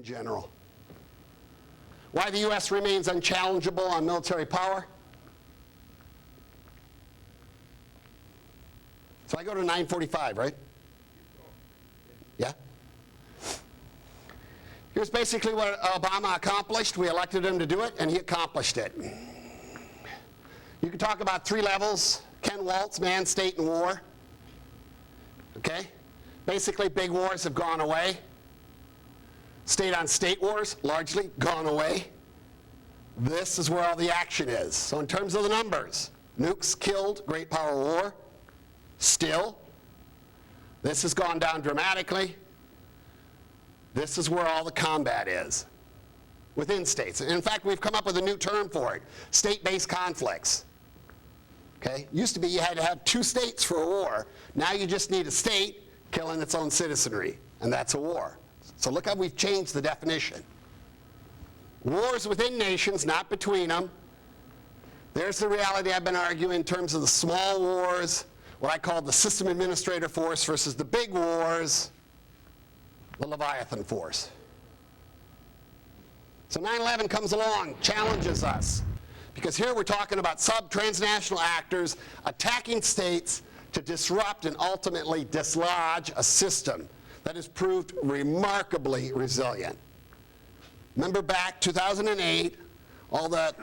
in general. Why the U.S. remains unchallengeable on military power. So I go to 945, right? Yeah? Here's basically what Obama accomplished. We elected him to do it, and he accomplished it. You can talk about three levels: Ken Waltz, man, state, and war. Okay? Basically, big wars have gone away. State-on-state wars, largely, gone away. This is where all the action is. So in terms of the numbers, nukes killed, great power war. Still, this has gone down dramatically. This is where all the combat is, within states. And in fact, we've come up with a new term for it: state-based conflicts. Okay? Used to be you had to have two states for a war. Now you just need a state killing its own citizenry, and that's a war. So look how we've changed the definition. Wars within nations, not between them. There's the reality I've been arguing in terms of the small wars, what I call the system administrator force versus the big wars, the Leviathan force. So 9/11 comes along, challenges us. Because here we're talking about sub-transnational actors attacking states to disrupt and ultimately dislodge a system that has proved remarkably resilient. Remember back 2008, all the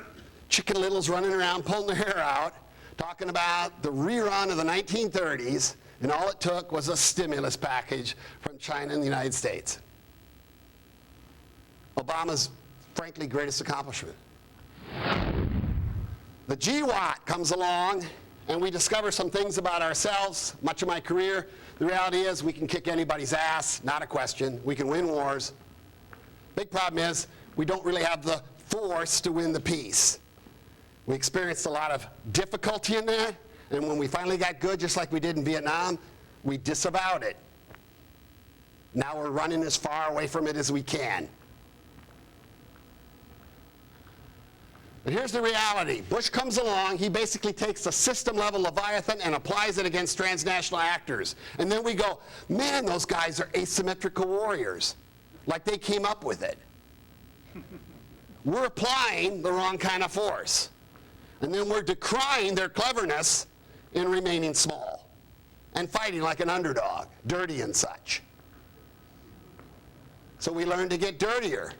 chicken littles running around pulling their hair out, talking about the rerun of the 1930s, and all it took was a stimulus package from China and the United States. Obama's, frankly, greatest accomplishment. The GWAT comes along, and we discover some things about ourselves. Much of my career, the reality is we can kick anybody's ass, not a question. We can win wars. Big problem is we don't really have the force to win the peace. We experienced a lot of difficulty in that, and when we finally got good, just like we did in Vietnam, we disavowed it. Now we're running as far away from it as we can. But here's the reality. Bush comes along, he basically takes a system-level Leviathan and applies it against transnational actors. And then we go, man, those guys are asymmetrical warriors. Like they came up with it. We're applying the wrong kind of force. And then we're decrying their cleverness in remaining small and fighting like an underdog, dirty and such. So we learn to get dirtier.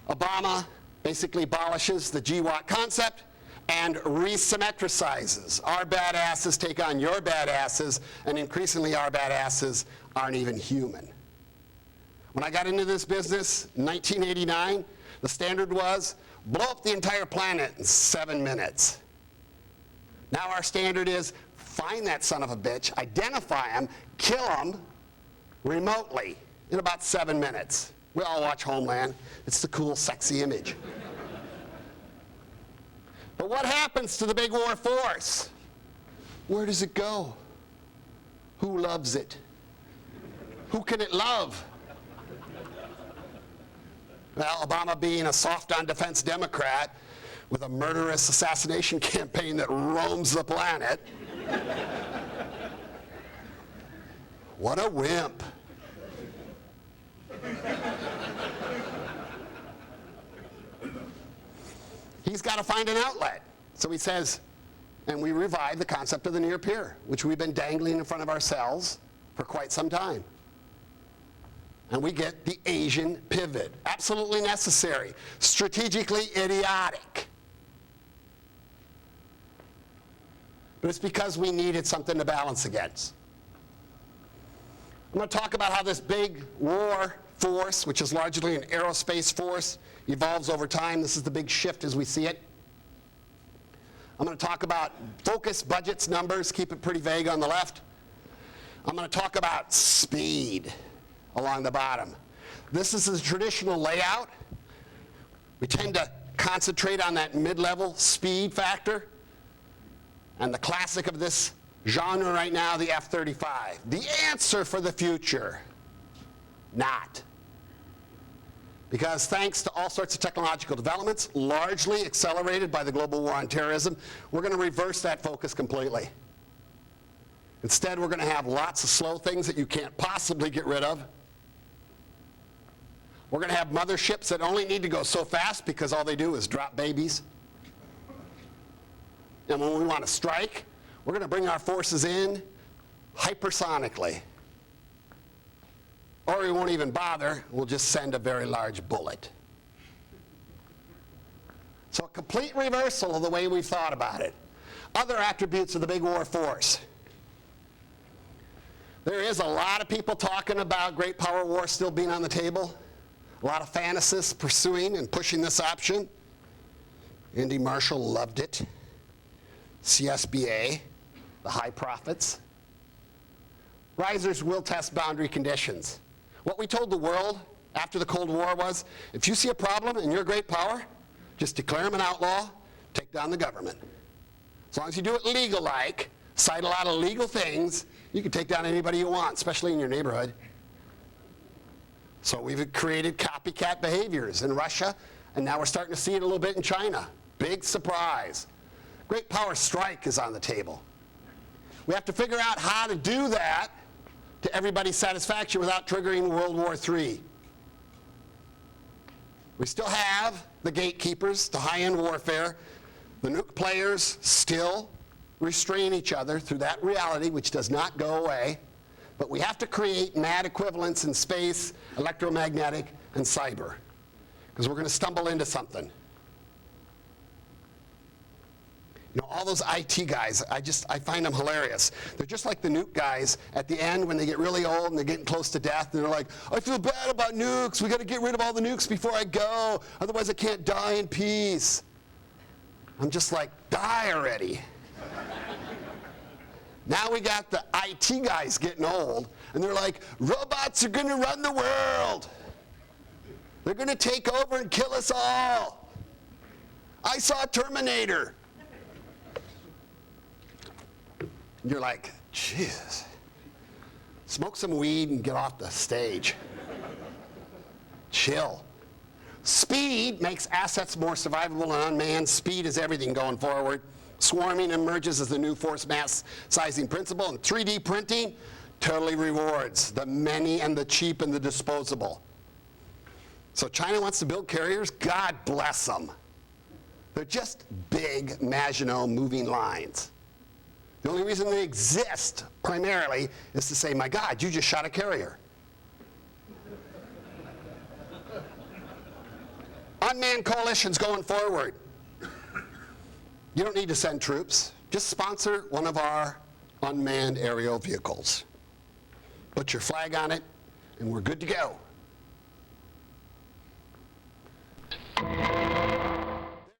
Obama basically abolishes the GWAT concept and resymmetricizes. Our badasses take on your badasses, and increasingly our badasses aren't even human. When I got into this business in 1989, the standard was blow up the entire planet in 7 minutes. Now our standard is find that son of a bitch, identify him, kill him remotely in about 7 minutes. We all watch Homeland. It's the cool, sexy image. But what happens to the big war force? Where does it go? Who loves it? Who can it love? Well, Obama being a soft-on-defense Democrat with a murderous assassination campaign that roams the planet. What a wimp. He's got to find an outlet. So he says, and we revive the concept of the near peer, which we've been dangling in front of ourselves for quite some time. And we get the Asian pivot. Absolutely necessary. Strategically idiotic. But it's because we needed something to balance against. I'm going to talk about how this big war force, which is largely an aerospace force, evolves over time. This is the big shift as we see it. I'm going to talk about focus, budgets, numbers, keep it pretty vague on the left. I'm going to talk about speed along the bottom. This is the traditional layout. We tend to concentrate on that mid-level speed factor. And the classic of this genre right now, the F-35. The answer for the future. Not. Because thanks to all sorts of technological developments, largely accelerated by the global war on terrorism, we're going to reverse that focus completely. Instead, we're going to have lots of slow things that you can't possibly get rid of. We're going to have motherships that only need to go so fast because all they do is drop babies. And when we want to strike, we're going to bring our forces in hypersonically. Or we won't even bother. We'll just send a very large bullet. So a complete reversal of the way we've thought about it. Other attributes of the big war force. There is a lot of people talking about great power war still being on the table. A lot of fantasists pursuing and pushing this option. Andy Marshall loved it. CSBA, the high profits. Risers will test boundary conditions. What we told the world after the Cold War was, if you see a problem and you're a great power, just declare him an outlaw, take down the government. As long as you do it legal-like, cite a lot of legal things, you can take down anybody you want, especially in your neighborhood. So we've created copycat behaviors in Russia, and now we're starting to see it a little bit in China. Big surprise. Great power strike is on the table. We have to figure out how to do that to everybody's satisfaction without triggering World War III. We still have the gatekeepers to high-end warfare. The nuke players still restrain each other through that reality, which does not go away. But we have to create mad equivalents in space, electromagnetic, and cyber, because we're going to stumble into something. You know, all those IT guys, I find them hilarious. They're just like the nuke guys at the end when they get really old and they're getting close to death, and they're like, I feel bad about nukes. We got to get rid of all the nukes before I go. Otherwise I can't die in peace. I'm just like, die already. Now we got the IT guys getting old, and they're like, robots are going to run the world. They're going to take over and kill us all. I saw Terminator. And you're like, Jesus. Smoke some weed and get off the stage. Chill. Speed makes assets more survivable and unmanned. Speed is everything going forward. Swarming emerges as the new force mass sizing principle, and 3D printing totally rewards the many and the cheap and the disposable. So China wants to build carriers? God bless them. They're just big Maginot moving lines. The only reason they exist, primarily, is to say, my God, you just shot a carrier. Unmanned coalitions going forward. You don't need to send troops. Just sponsor one of our unmanned aerial vehicles. Put your flag on it, and we're good to go.